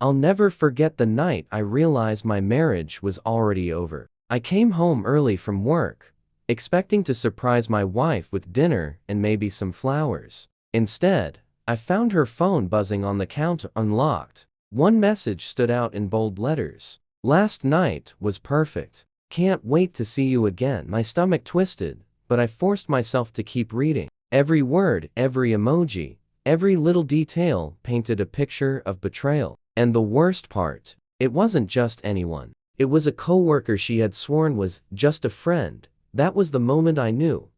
I'll never forget the night I realized my marriage was already over. I came home early from work, expecting to surprise my wife with dinner and maybe some flowers. Instead, I found her phone buzzing on the counter unlocked. One message stood out in bold letters. "Last night was perfect. Can't wait to see you again." My stomach twisted, but I forced myself to keep reading. Every word, every emoji, every little detail painted a picture of betrayal. And the worst part, it wasn't just anyone. It was a coworker she had sworn was just a friend. That was the moment I knew.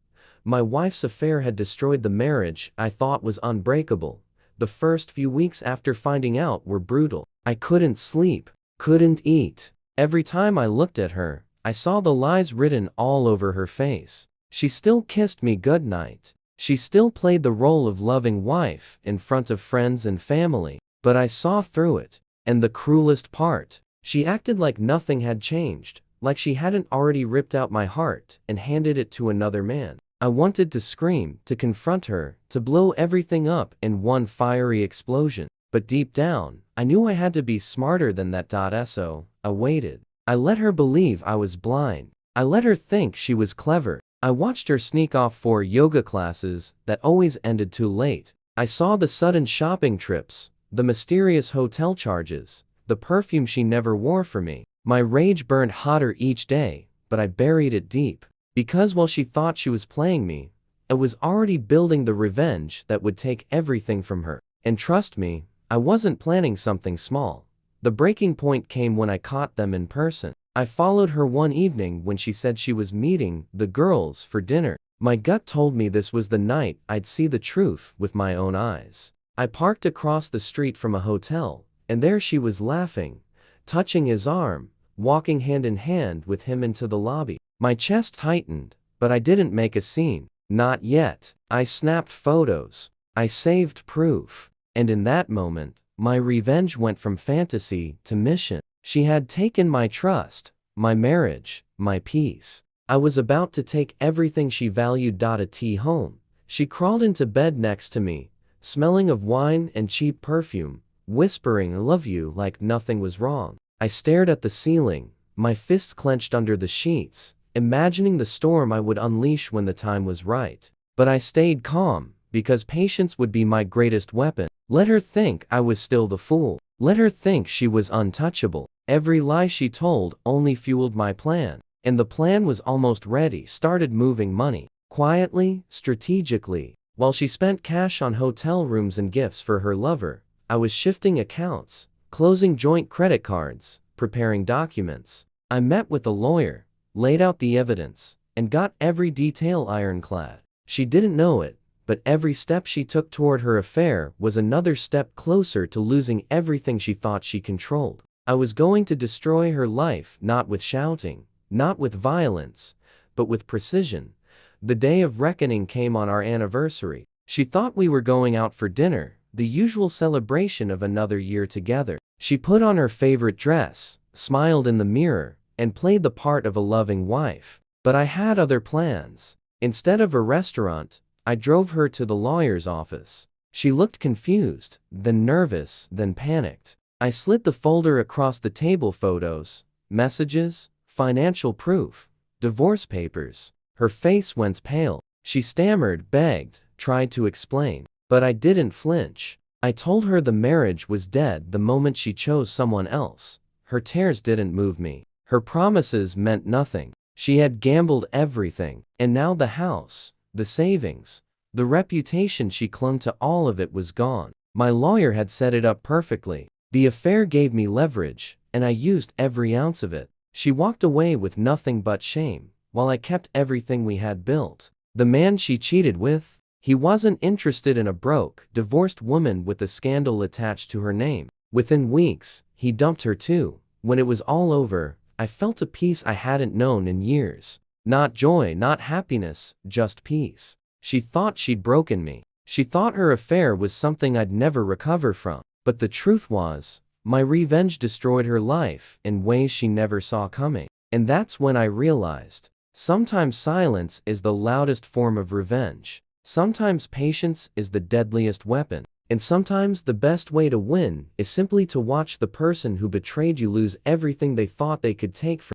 My wife's affair had destroyed the marriage I thought was unbreakable. The first few weeks after finding out were brutal. I couldn't sleep, couldn't eat. Every time I looked at her, I saw the lies written all over her face. She still kissed me goodnight. She still played the role of loving wife in front of friends and family. But I saw through it. And the cruelest part, she acted like nothing had changed, like she hadn't already ripped out my heart and handed it to another man. I wanted to scream, to confront her, to blow everything up in one fiery explosion. But deep down, I knew I had to be smarter than that. So I waited. I let her believe I was blind. I let her think she was clever. I watched her sneak off for yoga classes that always ended too late. I saw the sudden shopping trips, the mysterious hotel charges, the perfume she never wore for me. My rage burned hotter each day, but I buried it deep. Because while she thought she was playing me, I was already building the revenge that would take everything from her. And trust me, I wasn't planning something small. The breaking point came when I caught them in person. I followed her one evening when she said she was meeting the girls for dinner. My gut told me this was the night I'd see the truth with my own eyes. I parked across the street from a hotel, and there she was laughing, touching his arm, walking hand in hand with him into the lobby. My chest tightened, but I didn't make a scene. Not yet. I snapped photos. I saved proof. And in that moment, my revenge went from fantasy to mission. She had taken my trust, my marriage, my peace. I was about to take everything she valued. Home. She crawled into bed next to me, smelling of wine and cheap perfume, whispering "I love you" like nothing was wrong. I stared at the ceiling, my fists clenched under the sheets, imagining the storm I would unleash when the time was right. But I stayed calm, because patience would be my greatest weapon. Let her think I was still the fool. Let her think she was untouchable. Every lie she told only fueled my plan. And the plan was almost ready. Started moving money. Quietly, strategically. While she spent cash on hotel rooms and gifts for her lover, I was shifting accounts, closing joint credit cards, preparing documents. I met with a lawyer, laid out the evidence, and got every detail ironclad. She didn't know it, but every step she took toward her affair was another step closer to losing everything she thought she controlled. I was going to destroy her life, not with shouting, not with violence, but with precision. The day of reckoning came on our anniversary. She thought we were going out for dinner, the usual celebration of another year together. She put on her favorite dress, smiled in the mirror, and played the part of a loving wife. But I had other plans. Instead of a restaurant, I drove her to the lawyer's office. She looked confused, then nervous, then panicked. I slid the folder across the table: photos, messages, financial proof, divorce papers. Her face went pale. She stammered, begged, tried to explain. But I didn't flinch. I told her the marriage was dead the moment she chose someone else. Her tears didn't move me. Her promises meant nothing. She had gambled everything. And now the house, the savings, the reputation she clung to, all of it was gone. My lawyer had set it up perfectly. The affair gave me leverage, and I used every ounce of it. She walked away with nothing but shame, while I kept everything we had built. The man she cheated with, he wasn't interested in a broke, divorced woman with a scandal attached to her name. Within weeks, he dumped her too. When it was all over, I felt a peace I hadn't known in years. Not joy, not happiness, just peace. She thought she'd broken me. She thought her affair was something I'd never recover from. But the truth was, my revenge destroyed her life in ways she never saw coming. And that's when I realized, sometimes silence is the loudest form of revenge. Sometimes patience is the deadliest weapon. And sometimes the best way to win is simply to watch the person who betrayed you lose everything they thought they could take from